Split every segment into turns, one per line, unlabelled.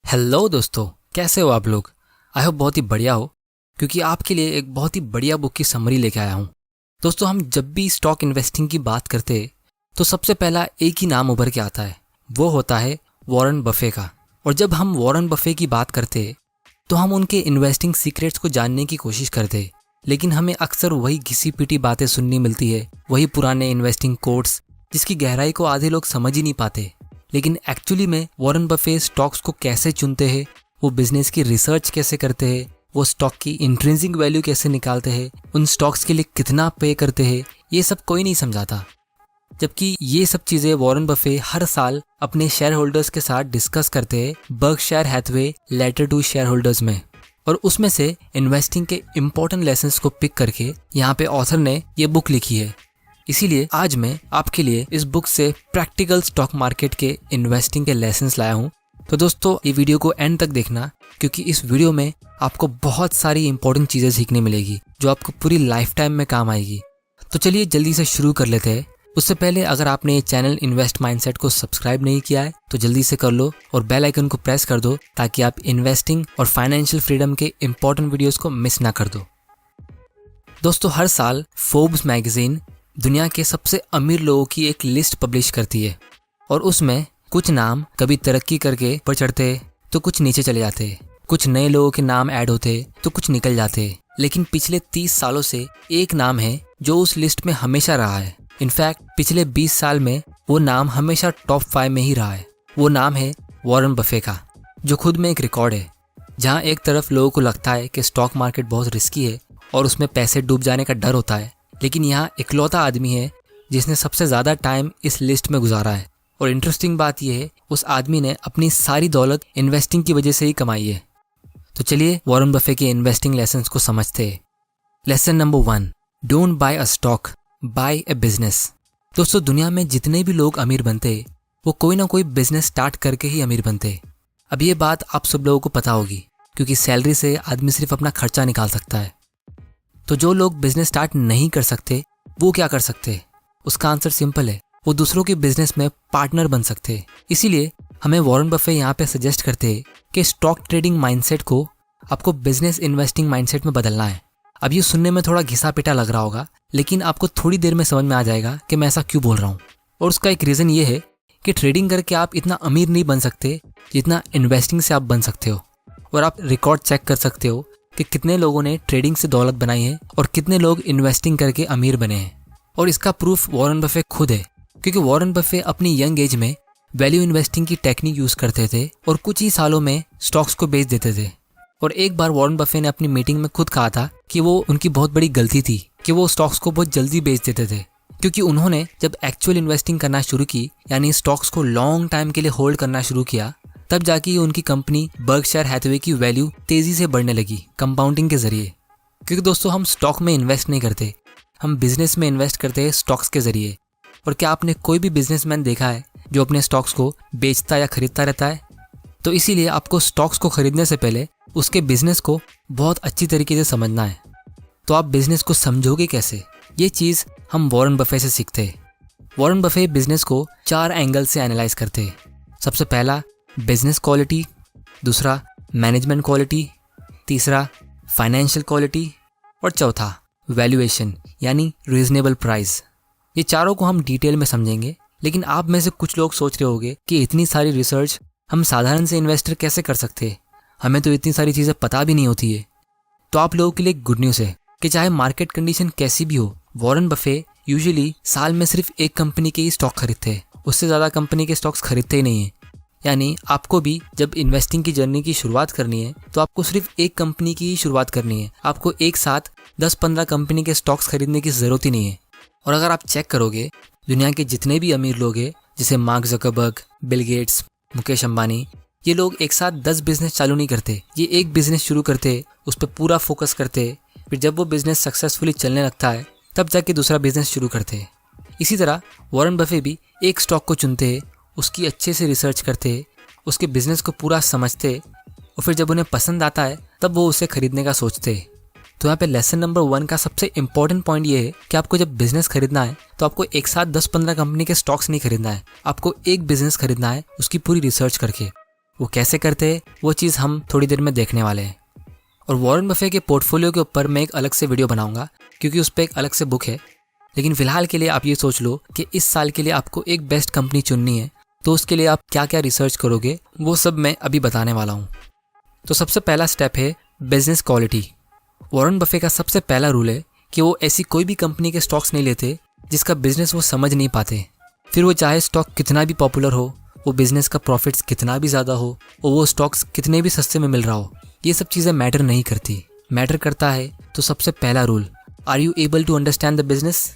Hello दोस्तों, कैसे हो आप लोग। आई होप बहुत ही बढ़िया हो, क्योंकि आपके लिए एक बहुत ही बढ़िया बुक की समरी लेके आया हूँ। दोस्तों, हम जब भी स्टॉक इन्वेस्टिंग की बात करते हैं तो सबसे पहला एक ही नाम उभर के आता है, वो होता है वॉरेन बफे का। और जब हम वॉरेन बफे की बात करते हैं तो हम उनके इन्वेस्टिंग सीक्रेट्स को जानने की कोशिश करते हैं, लेकिन हमें अक्सर वही घिसी पिटी बातें सुननी मिलती है, वही पुराने इन्वेस्टिंग कोट्स जिसकी गहराई को आधे लोग समझ ही नहीं पाते। लेकिन एक्चुअली में वॉरेन बफे स्टॉक्स को कैसे चुनते हैं, वो बिजनेस की रिसर्च कैसे करते हैं, वो स्टॉक की इंट्रिंसिक वैल्यू कैसे निकालते हैं, उन स्टॉक्स के लिए कितना पे करते हैं, ये सब कोई नहीं समझाता। जबकि ये सब चीजें वॉरेन बफे हर साल अपने शेयर होल्डर्स के साथ डिस्कस करते हैं Berkshire Hathaway letter to shareholders में। और उसमें से इन्वेस्टिंग के इम्पोर्टेंट लेसन्स को पिक करके यहाँ पे ऑथर ने ये बुक लिखी है। इसीलिए आज मैं आपके लिए इस बुक से प्रैक्टिकल स्टॉक मार्केट के इन्वेस्टिंग के लेसन्स लाया हूँ। तो दोस्तों, ये वीडियो को एंड तक देखना, क्योंकि इस वीडियो में आपको बहुत सारी इंपॉर्टेंट चीज़ें सीखने मिलेगी जो आपको पूरी लाइफ टाइम में काम आएगी। तो चलिए जल्दी से शुरू कर लेते हैं। उससे पहले अगर आपने ये चैनल इन्वेस्ट माइंडसेट को सब्सक्राइब नहीं किया है तो जल्दी से कर लो और बेल आइकन को प्रेस कर दो, ताकि आप इन्वेस्टिंग और फाइनेंशियल फ्रीडम के इंपॉर्टेंट वीडियोस को मिस ना कर दो। दोस्तों, हर साल फोर्ब्स मैगजीन दुनिया के सबसे अमीर लोगों की एक लिस्ट पब्लिश करती है, और उसमें कुछ नाम कभी तरक्की करके ऊपर चढ़ते तो कुछ नीचे चले जाते, कुछ नए लोगों के नाम ऐड होते तो कुछ निकल जाते। लेकिन पिछले 30 सालों से एक नाम है जो उस लिस्ट में हमेशा रहा है। इनफैक्ट पिछले 20 साल में वो नाम हमेशा टॉप 5 में ही रहा है। वो नाम है वॉरेन बफे का, जो खुद में एक रिकॉर्ड है। जहाँ एक तरफ लोगों को लगता है कि स्टॉक मार्केट बहुत रिस्की है और उसमें पैसे डूब जाने का डर होता है, लेकिन यहाँ इकलौता आदमी है जिसने सबसे ज़्यादा टाइम इस लिस्ट में गुजारा है। और इंटरेस्टिंग बात यह है, उस आदमी ने अपनी सारी दौलत इन्वेस्टिंग की वजह से ही कमाई है। तो चलिए वॉरेन बफे के इन्वेस्टिंग लेसन्स को समझते हैं। Lesson number 1, don't buy a stock, buy a business. दोस्तों, दुनिया में जितने भी लोग अमीर बनते वो कोई ना कोई बिजनेस स्टार्ट करके ही अमीर बनते। अब ये बात आप सब लोगों को पता होगी, क्योंकि सैलरी से आदमी सिर्फ अपना खर्चा निकाल सकता है। तो जो लोग बिजनेस स्टार्ट नहीं कर सकते वो क्या कर सकते? उसका आंसर सिंपल है, वो दूसरों के बिजनेस में पार्टनर बन सकते। इसीलिए हमें वॉरेन बफे यहाँ पे सजेस्ट करते हैं कि स्टॉक ट्रेडिंग माइंडसेट को आपको बिजनेस इन्वेस्टिंग माइंडसेट में बदलना है। अब ये सुनने में थोड़ा घिसा पिटा लग रहा होगा, लेकिन आपको थोड़ी देर में समझ में आ जाएगा कि मैं ऐसा क्यों बोल रहा हूँ। और उसका एक रीज़न ये है कि ट्रेडिंग करके आप इतना अमीर नहीं बन सकते जितना इन्वेस्टिंग से आप बन सकते हो। और आप रिकॉर्ड चेक कर सकते हो कि कितने लोगों ने ट्रेडिंग से दौलत बनाई है और कितने लोग इन्वेस्टिंग करके अमीर बने हैं। और इसका प्रूफ वॉरेन बफे खुद है, क्योंकि वॉरेन बफे अपनी यंग एज में वैल्यू इन्वेस्टिंग की टेक्निक यूज़ करते थे और कुछ ही सालों में स्टॉक्स को बेच देते थे। और एक बार वॉरेन बफे ने अपनी मीटिंग में खुद कहा था कि वो उनकी बहुत बड़ी गलती थी कि वो स्टॉक्स को बहुत जल्दी बेच देते थे, क्योंकि उन्होंने जब एक्चुअल इन्वेस्टिंग करना शुरू की, यानी स्टॉक्स को लॉन्ग टाइम के लिए होल्ड करना शुरू किया, तब जाके उनकी कंपनी बर्कशायर हैथवे की वैल्यू तेजी से बढ़ने लगी कंपाउंडिंग के जरिए। क्योंकि दोस्तों, हम स्टॉक में इन्वेस्ट नहीं करते, हम बिजनेस में इन्वेस्ट करते हैं स्टॉक्स के जरिए। और क्या आपने कोई भी बिजनेसमैन देखा है जो अपने स्टॉक्स को बेचता या खरीदता रहता है? तो इसीलिए आपको स्टॉक्स को खरीदने से पहले उसके बिजनेस को बहुत अच्छी तरीके से समझना है। तो आप बिजनेस को समझोगे कैसे? ये चीज़ हम वॉरेन बफे से सीखते हैं। वॉरेन बफे बिजनेस को 4 एंगल से एनालाइज करते हैं। सबसे पहला बिजनेस क्वालिटी, दूसरा मैनेजमेंट क्वालिटी, तीसरा फाइनेंशियल क्वालिटी, और चौथा वैल्यूएशन यानी रीजनेबल प्राइस। ये चारों को हम डिटेल में समझेंगे। लेकिन आप में से कुछ लोग सोच रहे होंगे कि इतनी सारी रिसर्च हम साधारण से इन्वेस्टर कैसे कर सकते हैं, हमें तो इतनी सारी चीज़ें पता भी नहीं होती है। तो आप लोगों के लिए गुड न्यूज़ है कि चाहे मार्केट कंडीशन कैसी भी हो, वॉरेन बफे यूजुअली साल में सिर्फ एक कंपनी के ही स्टॉक खरीदते हैं, उससे ज़्यादा कंपनी के स्टॉक्स खरीदते ही नहीं है। यानी आपको भी जब इन्वेस्टिंग की जर्नी की शुरुआत करनी है तो आपको सिर्फ एक कंपनी की ही शुरुआत करनी है। आपको एक साथ 10-15 कंपनी के स्टॉक्स खरीदने की ज़रूरत ही नहीं है। और अगर आप चेक करोगे, दुनिया के जितने भी अमीर लोग हैं, जैसे mark Zuckerberg, Bill Gates, Mukesh Ambani, ये लोग एक साथ 10 बिजनेस चालू नहीं करते। ये एक बिजनेस शुरू करते, उस पर पूरा फोकस करते, फिर जब वो बिजनेस सक्सेसफुली चलने लगता है तब जाके दूसरा बिजनेस शुरू करते। इसी तरह वॉरेन बफे भी एक स्टॉक को चुनते, उसकी अच्छे से रिसर्च करते, उसके बिजनेस को पूरा समझते, और फिर जब उन्हें पसंद आता है तब वो उसे खरीदने का सोचते। तो यहाँ पे लेसन नंबर 1 का सबसे इंपॉर्टेंट पॉइंट ये है कि आपको जब बिजनेस खरीदना है तो आपको एक साथ 10-15 कंपनी के स्टॉक्स नहीं खरीदना है, आपको एक बिजनेस खरीदना है उसकी पूरी रिसर्च करके। वो कैसे करते हैं वो चीज़ हम थोड़ी देर में देखने वाले हैं। और वॉरेन बफे के पोर्टफोलियो के ऊपर मैं एक अलग से वीडियो बनाऊंगा क्योंकि उस पर एक अलग से बुक है। लेकिन फिलहाल के लिए आप ये सोच लो कि इस साल के लिए आपको एक बेस्ट कंपनी चुननी है, तो उसके लिए आप क्या क्या रिसर्च करोगे वो सब मैं अभी बताने वाला हूँ। तो सबसे पहला स्टेप है बिजनेस क्वालिटी। वॉरेन बफे का सबसे पहला रूल है कि वो ऐसी कोई भी कंपनी के स्टॉक्स नहीं लेते जिसका बिजनेस वो समझ नहीं पाते। फिर वो चाहे स्टॉक कितना भी पॉपुलर हो, वो बिजनेस का प्रॉफिट्स कितना भी ज़्यादा हो और वो स्टॉक्स कितने भी सस्ते में मिल रहा हो, ये सब चीज़ें मैटर नहीं करती। मैटर करता है तो सबसे पहला rule, are you able to understand the business.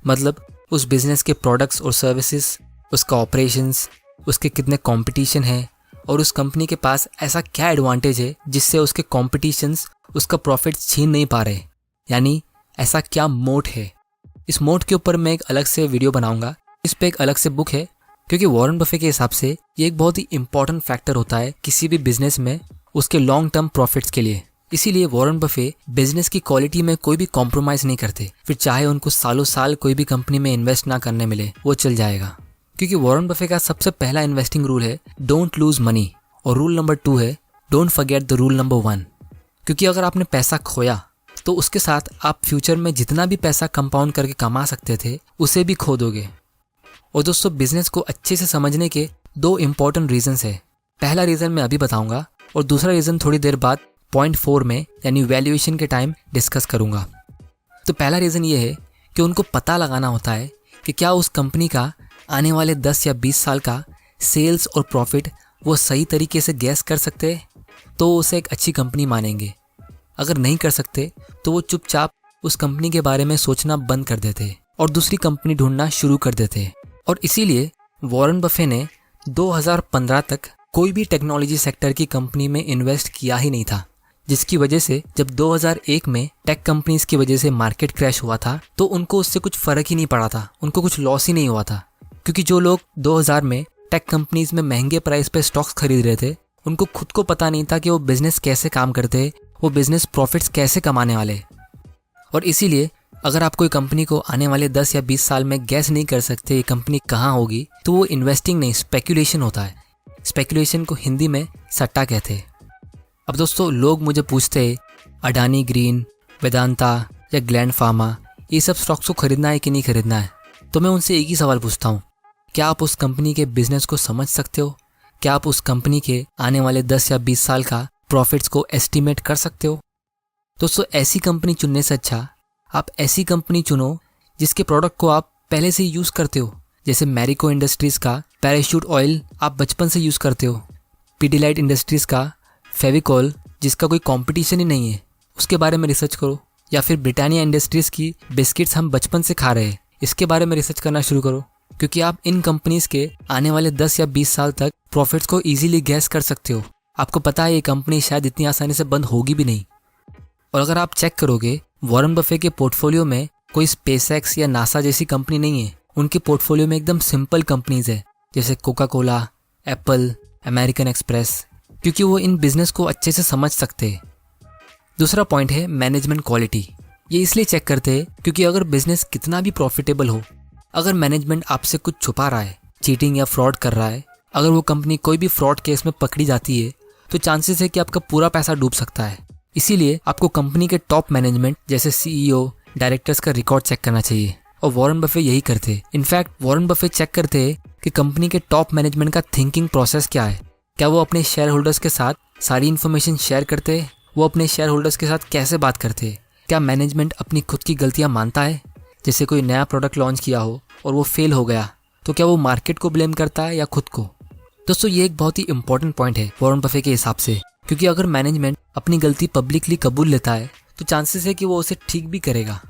मतलब उस बिजनेस के प्रोडक्ट्स और सर्विसेज, उसका ऑपरेशंस, उसके कितने कंपटीशन है और उस कंपनी के पास ऐसा क्या एडवांटेज है जिससे उसके कॉम्पिटिशन्स उसका प्रॉफिट छीन नहीं पा रहे, यानी ऐसा क्या मोट है। इस मोट के ऊपर मैं एक अलग से वीडियो बनाऊंगा, इस पे एक अलग से बुक है, क्योंकि वॉरेन बफे के हिसाब से ये एक बहुत ही इंपॉर्टेंट फैक्टर होता है किसी भी बिजनेस में उसके लॉन्ग टर्म प्रॉफिट्स के लिए। इसीलिए वॉरेन बफे बिजनेस की क्वालिटी में कोई भी कॉम्प्रोमाइज नहीं करते, फिर चाहे उनको सालों साल कोई भी कंपनी में इन्वेस्ट ना करने मिले वो चल जाएगा। क्योंकि वॉरेन बफे का सबसे पहला इन्वेस्टिंग रूल है डोंट लूज मनी, और रूल नंबर 2 है don't forget the rule number 1। क्योंकि अगर आपने पैसा खोया तो उसके साथ आप फ्यूचर में जितना भी पैसा कंपाउंड करके कमा सकते थे उसे भी खो दोगे। और दोस्तों, बिजनेस को अच्छे से समझने के 2 इंपॉर्टेंट रीजंस है। पहला रीज़न मैं अभी बताऊंगा और दूसरा रीज़न थोड़ी देर बाद पॉइंट 4 में यानी वैल्यूएशन के टाइम डिस्कस करूंगा। तो पहला रीज़न ये है कि उनको पता लगाना होता है कि क्या उस कंपनी का आने वाले 10 या 20 साल का सेल्स और प्रॉफिट वो सही तरीके से गैस कर सकते हैं, तो उसे एक अच्छी कंपनी मानेंगे। अगर नहीं कर सकते तो वो चुपचाप उस कंपनी के बारे में सोचना बंद कर देते और दूसरी कंपनी ढूंढना शुरू कर देते। और इसीलिए वॉरेन बफे ने 2015 तक कोई भी टेक्नोलॉजी सेक्टर की कंपनी में इन्वेस्ट किया ही नहीं था, जिसकी वजह से जब 2001 में टेक कंपनीज की वजह से मार्केट क्रैश हुआ था तो उनको उससे कुछ फ़र्क ही नहीं पड़ा था, उनको कुछ लॉस ही नहीं हुआ था। क्योंकि जो लोग 2000 में टेक कंपनीज में महंगे प्राइस पे स्टॉक्स खरीद रहे थे, उनको खुद को पता नहीं था कि वो बिजनेस कैसे काम करते, वो बिजनेस प्रॉफिट्स कैसे कमाने वाले। और इसीलिए अगर आप कोई कंपनी को आने वाले 10 या 20 साल में गैस नहीं कर सकते ये कंपनी कहाँ होगी, तो वो इन्वेस्टिंग नहीं, स्पेकुलेशन होता है। स्पेकुलेशन को हिंदी में सट्टा कहते हैं। अब दोस्तों, लोग मुझे पूछते हैं अडानी ग्रीन, वेदांता या ग्लैंड फार्मा, ये सब स्टॉक्स को खरीदना है कि नहीं खरीदना है। तो मैं उनसे एक ही सवाल पूछता हूँ, क्या आप उस कंपनी के बिजनेस को समझ सकते हो? क्या आप उस कंपनी के आने वाले 10 या 20 साल का प्रॉफिट्स को एस्टिमेट कर सकते हो? दोस्तों, ऐसी कंपनी चुनने से अच्छा आप ऐसी कंपनी चुनो जिसके प्रोडक्ट को आप पहले से यूज़ करते हो। जैसे मैरिको इंडस्ट्रीज़ का पैराशूट ऑयल आप बचपन से यूज़ करते हो, पीडीलाइट इंडस्ट्रीज़ का फेविकॉल जिसका कोई कंपटीशन ही नहीं है उसके बारे में रिसर्च करो, या फिर ब्रिटानिया इंडस्ट्रीज़ की बिस्किट्स हम बचपन से खा रहे हैं इसके बारे में रिसर्च करना शुरू करो। क्योंकि आप इन कंपनीज़ के आने वाले 10 या 20 साल तक प्रॉफिट्स को ईजिली गैस कर सकते हो। आपको पता है ये कंपनी शायद इतनी आसानी से बंद होगी भी नहीं। और अगर आप चेक करोगे वॉरेन बफे के पोर्टफोलियो में कोई स्पेसएक्स या नासा जैसी कंपनी नहीं है। उनके पोर्टफोलियो में एकदम सिंपल कंपनीज है, जैसे Coca Cola, Apple, American express, क्योंकि वो इन बिजनेस को अच्छे से समझ सकते हैं। दूसरा पॉइंट है मैनेजमेंट क्वालिटी। ये इसलिए चेक करते हैं क्योंकि अगर बिजनेस कितना भी प्रॉफिटेबल हो, अगर मैनेजमेंट आपसे कुछ छुपा रहा है, चीटिंग या फ्रॉड कर रहा है, अगर वो कंपनी कोई भी फ्रॉड केस में पकड़ी जाती है तो चांसेस है कि आपका पूरा पैसा डूब सकता है। इसीलिए आपको कंपनी के टॉप मैनेजमेंट जैसे सीईओ, डायरेक्टर्स का रिकॉर्ड चेक करना चाहिए, और वॉरेन बफे यही करते हैं। इनफैक्ट वॉरेन बफे चेक करते हैं कि कंपनी के टॉप मैनेजमेंट का थिंकिंग प्रोसेस क्या है। क्या वो अपने शेयर होल्डर्स के साथ सारी इन्फॉर्मेशन शेयर करते हैं? वो अपने शेयर होल्डर्स के साथ कैसे बात करते हैं? क्या मैनेजमेंट अपनी खुद की गलतियाँ मानता है? जैसे कोई नया प्रोडक्ट लॉन्च किया हो और वो फेल हो गया, तो क्या वो मार्केट को ब्लेम करता है या खुद को? दोस्तों, ये एक बहुत ही इंपॉर्टेंट पॉइंट है वॉरेन बफे के हिसाब से, क्योंकि अगर मैनेजमेंट अपनी गलती पब्लिकली कबूल लेता है तो चांसेस है कि वो उसे ठीक भी करेगा।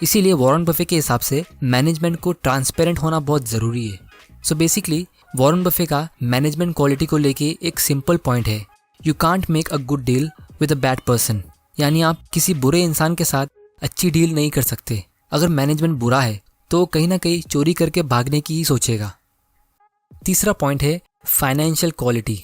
इसीलिए वॉरेन बफे के हिसाब से मैनेजमेंट को ट्रांसपेरेंट होना बहुत ज़रूरी है। सो बेसिकली वॉरेन बफे का मैनेजमेंट क्वालिटी को लेके एक सिंपल पॉइंट है, you can't make a good deal with a bad person. यानी आप किसी बुरे इंसान के साथ अच्छी डील नहीं कर सकते। अगर मैनेजमेंट बुरा है तो कहीं ना कहीं चोरी करके भागने की ही सोचेगा। तीसरा पॉइंट है फाइनेंशियल क्वालिटी।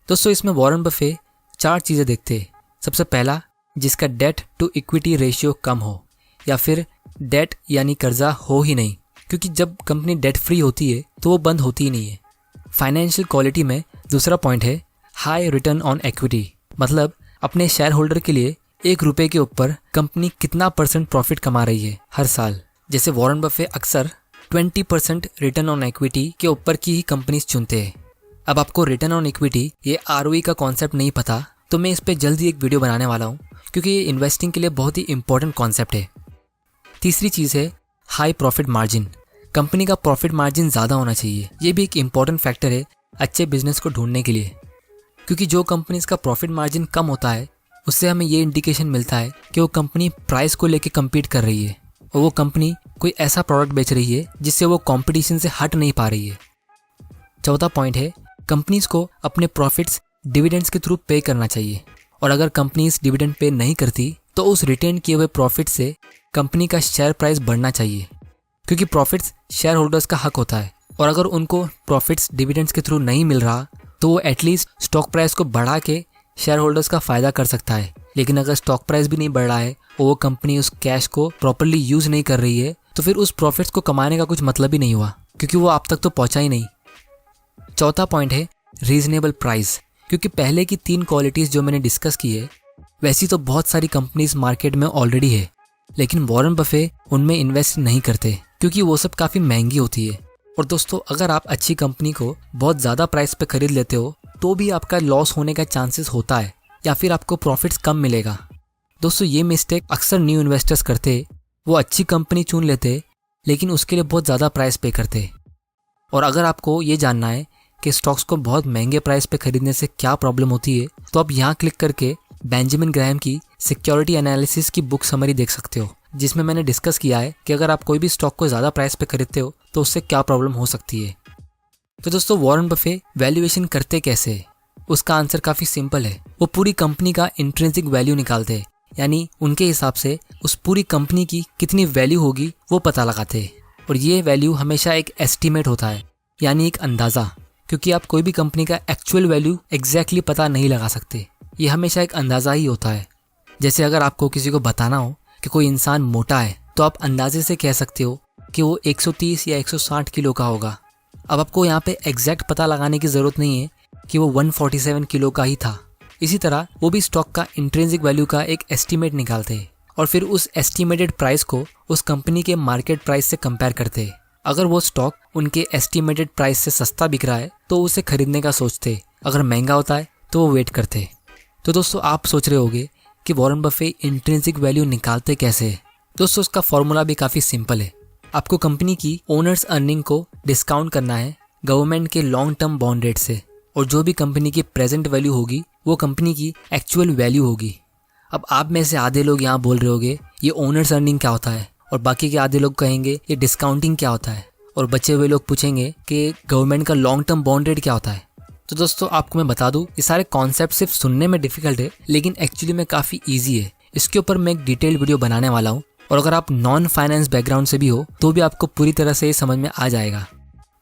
दोस्तों, इसमें वॉरेन बफे 4 चीज़ें देखते हैं। सबसे पहला, जिसका डेट टू इक्विटी रेशियो कम हो, या फिर डेट यानी कर्जा हो ही नहीं, क्योंकि जब कंपनी डेट फ्री होती है तो वो बंद होती ही नहीं है। फाइनेंशियल क्वालिटी में दूसरा पॉइंट है हाई रिटर्न ऑन इक्विटी, मतलब अपने शेयर होल्डर के लिए 1 रुपये के ऊपर कंपनी कितना % प्रॉफिट कमा रही है हर साल। जैसे वॉरेन बफे अक्सर 20% रिटर्न ऑन इक्विटी के ऊपर की ही कंपनीज चुनते हैं। अब आपको रिटर्न ऑन इक्विटी, ये ROE का कॉन्सेप्ट नहीं पता तो मैं इस पर जल्दी एक वीडियो बनाने वाला हूँ, क्योंकि ये इन्वेस्टिंग के लिए बहुत ही इंपॉर्टेंट कॉन्सेप्ट है। तीसरी चीज़ है हाई प्रॉफिट मार्जिन। कंपनी का प्रॉफिट मार्जिन ज़्यादा होना चाहिए। ये भी एक इम्पॉर्टेंट फैक्टर है अच्छे बिजनेस को ढूंढने के लिए, क्योंकि जो कंपनीज का प्रॉफिट मार्जिन कम होता है उससे हमें ये इंडिकेशन मिलता है कि वो कंपनी प्राइस को लेके कम्पीट कर रही है और वो कंपनी कोई ऐसा प्रोडक्ट बेच रही है जिससे वो कंपटीशन से हट नहीं पा रही है। चौथा पॉइंट है कंपनीज को अपने प्रॉफिट्स डिविडेंड्स के थ्रू पे करना चाहिए, और अगर कंपनीज डिविडेंड पे नहीं करती तो उस रिटेन किए हुए प्रॉफिट से कंपनी का शेयर प्राइस बढ़ना चाहिए, क्योंकि प्रॉफिट्स शेयर होल्डर्स का हक होता है। और अगर उनको प्रॉफिट्स डिविडेंड्स के थ्रू नहीं मिल रहा तो वो एटलीस्ट स्टॉक प्राइस को बढ़ा के शेयर होल्डर्स का फ़ायदा कर सकता है। लेकिन अगर स्टॉक प्राइस भी नहीं बढ़ रहा है और वो कंपनी उस कैश को प्रॉपरली यूज़ नहीं कर रही है तो फिर उस प्रॉफिट्स को कमाने का कुछ मतलब ही नहीं हुआ, क्योंकि वो आप तक तो पहुंचा ही नहीं। चौथा पॉइंट है रीजनेबल प्राइस, क्योंकि पहले की 3 क्वालिटीज़ जो मैंने डिस्कस की है वैसी तो बहुत सारी कंपनीज मार्केट में ऑलरेडी है, लेकिन वॉरेन बफे उनमें इन्वेस्ट नहीं करते क्योंकि वो सब काफ़ी महंगी होती है। और दोस्तों, अगर आप अच्छी कंपनी को बहुत ज़्यादा प्राइस पे खरीद लेते हो तो भी आपका लॉस होने का चांसेस होता है, या फिर आपको प्रॉफिट्स कम मिलेगा। दोस्तों, ये मिस्टेक अक्सर न्यू इन्वेस्टर्स करते। वो अच्छी कंपनी चुन लेते लेकिन उसके लिए बहुत ज़्यादा प्राइस पे करते। और अगर आपको ये जानना है कि स्टॉक्स को बहुत महंगे प्राइस पे खरीदने से क्या प्रॉब्लम होती है तो आप यहाँ क्लिक करके बेंजामिन ग्राहम की सिक्योरिटी एनालिसिस की बुक समरी देख सकते हो, जिसमें मैंने डिस्कस किया है कि अगर आप कोई भी स्टॉक को ज़्यादा प्राइस पे खरीदते हो तो उससे क्या प्रॉब्लम हो सकती है। तो दोस्तों, वॉरेन बफे वैल्यूएशन करते कैसे है? उसका आंसर काफ़ी सिंपल है। वो पूरी कंपनी का इंट्रिंसिक वैल्यू निकालते हैं, यानी उनके हिसाब से उस पूरी कंपनी की कितनी वैल्यू होगी वो पता लगाते हैं। और ये वैल्यू हमेशा एक एस्टीमेट होता है, यानी एक अंदाज़ा, क्योंकि आप कोई भी कंपनी का एक्चुअल वैल्यू एग्जैक्टली पता नहीं लगा सकते। ये हमेशा एक अंदाज़ा ही होता है। जैसे अगर आपको किसी को बताना हो कि कोई इंसान मोटा है तो आप अंदाजे से कह सकते हो कि वो 130 या 160 किलो का होगा। अब आपको यहाँ पे एग्जैक्ट पता लगाने की ज़रूरत नहीं है कि वो 147 किलो का ही था। इसी तरह वो भी स्टॉक का इंट्रिंसिक वैल्यू का एक एस्टीमेट निकालते हैं और फिर उस एस्टीमेटेड प्राइस को उस कंपनी के मार्केट प्राइस से कंपेयर करते हैं। अगर वो स्टॉक उनके एस्टीमेटेड प्राइस से सस्ता बिक रहा है तो उसे खरीदने का सोचते, अगर महंगा होता है तो वो वेट करते। तो दोस्तों, आप सोच रहे होंगे कि वॉरेन बफे इंट्रिंसिक वैल्यू निकालते कैसे है। दोस्तों, उसका फॉर्मूला भी काफ़ी सिंपल है। आपको कंपनी की ओनर्स अर्निंग को डिस्काउंट करना है गवर्नमेंट के लॉन्ग टर्म बॉन्ड रेट से, और जो भी कंपनी की प्रेजेंट वैल्यू होगी वो कंपनी की एक्चुअल वैल्यू होगी। अब आप में से आधे लोग यहाँ बोल रहे होंगे ये ओनर्स अर्निंग क्या होता है, और बाकी के आधे लोग कहेंगे ये डिस्काउंटिंग क्या होता है, और बचे हुए लोग पूछेंगे कि गवर्नमेंट का लॉन्ग टर्म बॉन्ड रेट क्या होता है। तो दोस्तों, आपको मैं बता दूं, ये सारे कॉन्सेप्ट सिर्फ सुनने में डिफिकल्ट है लेकिन एक्चुअली में काफ़ी ईजी है। इसके ऊपर मैं एक डिटेल वीडियो बनाने वाला हूँ, और अगर आप नॉन फाइनेंस बैकग्राउंड से भी हो तो भी आपको पूरी तरह से ये समझ में आ जाएगा,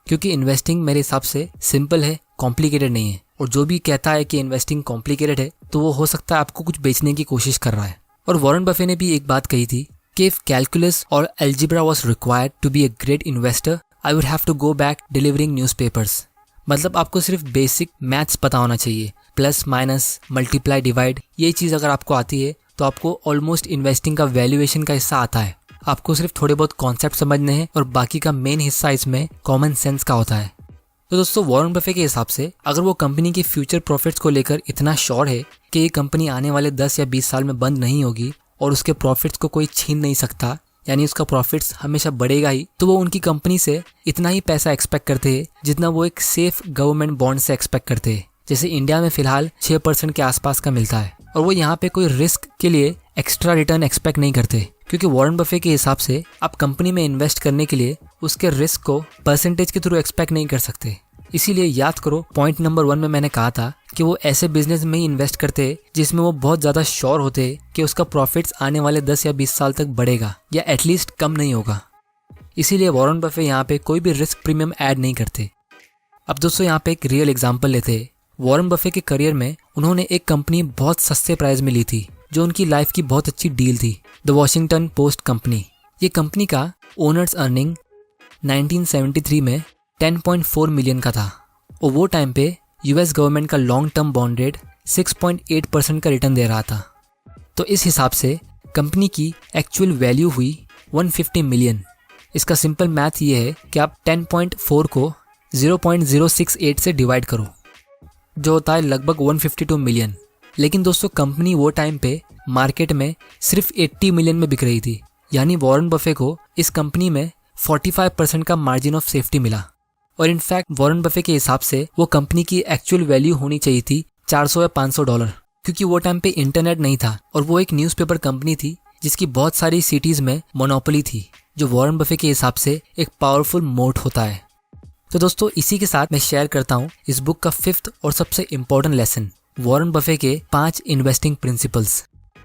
क्योंकि इन्वेस्टिंग मेरे हिसाब से सिंपल है, कॉम्प्लिकेटेड नहीं है। और जो भी कहता है कि इन्वेस्टिंग कॉम्प्लिकेटेड है तो वो हो सकता है आपको कुछ बेचने की कोशिश कर रहा है। और वॉरेन बफे ने भी एक बात कही थी कि इफ कैलकुलस और algebra was required to be a great investor I would have to go back delivering newspapers. मतलब आपको सिर्फ बेसिक मैथ्स पता होना चाहिए, प्लस माइनस मल्टीप्लाई डिवाइड, ये चीज़ अगर आपको आती है तो आपको ऑलमोस्ट इन्वेस्टिंग का वैल्यूएशन का हिस्सा आता है। आपको सिर्फ थोड़े बहुत कॉन्सेप्ट समझने हैं और बाकी का मेन हिस्सा इसमें कॉमन सेंस का होता है। तो दोस्तों, वॉरेन बफे के हिसाब से अगर वो कंपनी की फ्यूचर प्रॉफिट्स को लेकर इतना श्योर है कि ये कंपनी आने वाले 10 या 20 साल में बंद नहीं होगी और उसके प्रॉफिट्स को कोई छीन नहीं सकता, यानी उसका प्रॉफिट्स हमेशा बढ़ेगा ही, तो वो उनकी कंपनी से इतना ही पैसा एक्सपेक्ट करते हैं जितना वो एक सेफ गवर्नमेंट बॉन्ड से एक्सपेक्ट करते हैं, जैसे इंडिया में फिलहाल 6% के आसपास का मिलता है। और वो यहाँ पे कोई रिस्क के लिए एक्स्ट्रा रिटर्न एक्सपेक्ट नहीं करते, क्योंकि वॉरेन बफे के हिसाब से आप कंपनी में इन्वेस्ट करने के लिए उसके रिस्क को परसेंटेज के थ्रू एक्सपेक्ट नहीं कर सकते। इसीलिए याद करो, पॉइंट नंबर 1 में मैंने कहा था कि वो ऐसे बिजनेस में ही इन्वेस्ट करते हैं जिसमें वो बहुत ज़्यादा श्योर होते हैं कि उसका प्रॉफिट्स आने वाले 10 या 20 साल तक बढ़ेगा या एटलीस्ट कम नहीं होगा। इसीलिए वॉरेन बफे यहाँ पे कोई भी रिस्क प्रीमियम ऐड नहीं करते। अब दोस्तों, यहाँ पे एक रियल एग्जाम्पल लेते हैं। वॉरेन बफे के करियर में उन्होंने एक कंपनी बहुत सस्ते प्राइस में ली थी जो उनकी लाइफ की बहुत अच्छी डील थी, द वॉशिंगटन पोस्ट कंपनी। ये कंपनी का ओनर्स अर्निंग 1973 में 10.4 मिलियन का था, और वो टाइम पे यूएस गवर्नमेंट का लॉन्ग टर्म बॉन्ड रेट 6.8% का रिटर्न दे रहा था। तो इस हिसाब से कंपनी की एक्चुअल वैल्यू हुई 150 मिलियन। इसका सिंपल मैथ ये है कि आप 10.4 को 0.068 से डिवाइड करो, जो होता है लगभग 152 मिलियन। लेकिन दोस्तों कंपनी वो टाइम पे मार्केट में सिर्फ 80 मिलियन में बिक रही थी, यानी वॉरेन बफे को इस कंपनी में 45% का मार्जिन ऑफ सेफ्टी मिला। और इनफैक्ट वॉरेन बफे के हिसाब से वो कंपनी की एक्चुअल वैल्यू होनी चाहिए थी $400 या $500, क्योंकि वो टाइम पे इंटरनेट नहीं था और वो एक न्यूज़पेपर कंपनी थी जिसकी बहुत सारी सिटीज़ में मोनोपोली थी, जो वॉरेन बफे के हिसाब से एक पावरफुल मोट होता है। तो दोस्तों इसी के साथ मैं शेयर करता हूँ इस बुक का 5th और सबसे इम्पोर्टेंट लेसन, वॉरेन बफे के 5 इन्वेस्टिंग प्रिंसिपल्स।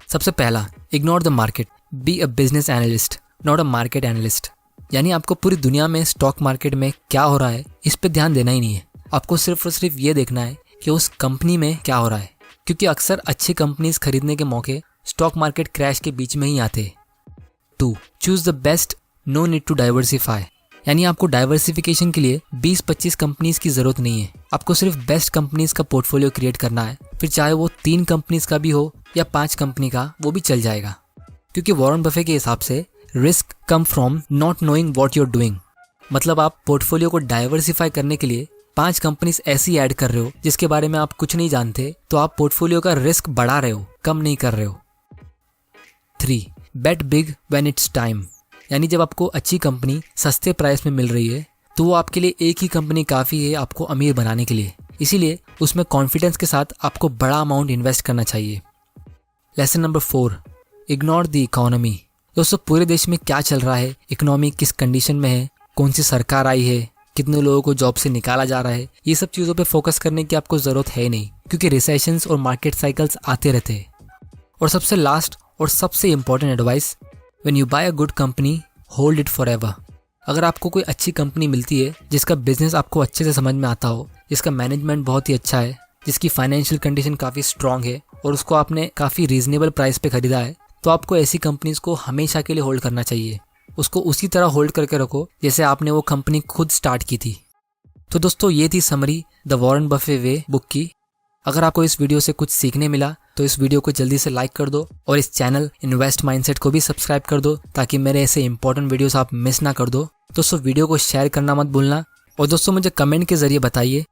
सबसे पहला, ignore the market, be a business analyst not a market analyst. यानी आपको पूरी दुनिया में स्टॉक मार्केट में क्या हो रहा है इस पे ध्यान देना ही नहीं है, आपको सिर्फ और सिर्फ ये देखना है कि उस कंपनी में क्या हो रहा है, क्योंकि अक्सर अच्छी कंपनीज खरीदने के मौके स्टॉक मार्केट क्रैश के बीच में ही आते। 2, choose the best, no need to diversify. यानी आपको डाइवर्सिफिकेशन के लिए 20-25 कंपनीज की जरूरत नहीं है, आपको सिर्फ बेस्ट कंपनीज का पोर्टफोलियो क्रिएट करना है, फिर चाहे वो 3 कंपनीज का भी हो या 5 कंपनी का, वो भी चल जाएगा। क्योंकि वॉरेन बफे के हिसाब से रिस्क कम from not knowing what you are doing. मतलब आप पोर्टफोलियो को डाइवर्सिफाई करने के लिए 5 कंपनीज ऐसी ऐड कर रहे हो जिसके बारे में आप कुछ नहीं जानते, तो आप पोर्टफोलियो का रिस्क बढ़ा रहे हो, कम नहीं कर रहे हो। 3, बेट बिग व्हेन इट्स टाइम। यानी जब आपको अच्छी कंपनी सस्ते प्राइस में मिल रही है तो वो आपके लिए एक ही कंपनी काफ़ी है आपको अमीर बनाने के लिए, इसीलिए उसमें कॉन्फिडेंस के साथ आपको बड़ा अमाउंट इन्वेस्ट करना चाहिए। Lesson number 4, ignore the economy. दोस्तों पूरे देश में क्या चल रहा है, इकोनॉमी किस कंडीशन में है, कौन सी सरकार आई है, कितने लोगों को जॉब से निकाला जा रहा है, ये सब चीज़ों पे फोकस करने की आपको ज़रूरत है नहीं, क्योंकि रिसेशंस और मार्केट साइकिल्स आते रहते हैं। और सबसे लास्ट और सबसे important advice, when you buy a good company hold it forever. अगर आपको कोई अच्छी कंपनी मिलती है जिसका बिजनेस आपको अच्छे से समझ में आता हो, जिसका मैनेजमेंट बहुत ही अच्छा है, जिसकी फाइनेंशियल कंडीशन काफ़ी स्ट्रांग है और उसको आपने काफ़ी रीजनेबल प्राइस पे खरीदा है, तो आपको ऐसी कंपनीज को हमेशा के लिए होल्ड करना चाहिए। उसको उसी तरह होल्ड करके रखो जैसे आपने वो कंपनी खुद स्टार्ट की थी। तो दोस्तों ये थी summary the Warren Buffett way book की। अगर आपको इस वीडियो से कुछ सीखने मिला तो इस वीडियो को जल्दी से लाइक कर दो और इस चैनल इन्वेस्ट माइंडसेट को भी सब्सक्राइब कर दो, ताकि मेरे ऐसे इंपॉर्टेंट वीडियोस आप मिस ना कर दो। दोस्तों वीडियो को शेयर करना मत भूलना, और दोस्तों मुझे कमेंट के जरिए बताइए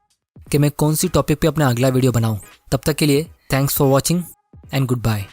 कि मैं कौन सी टॉपिक पे अपना अगला वीडियो बनाऊं। तब तक के लिए thanks for watching and good bye.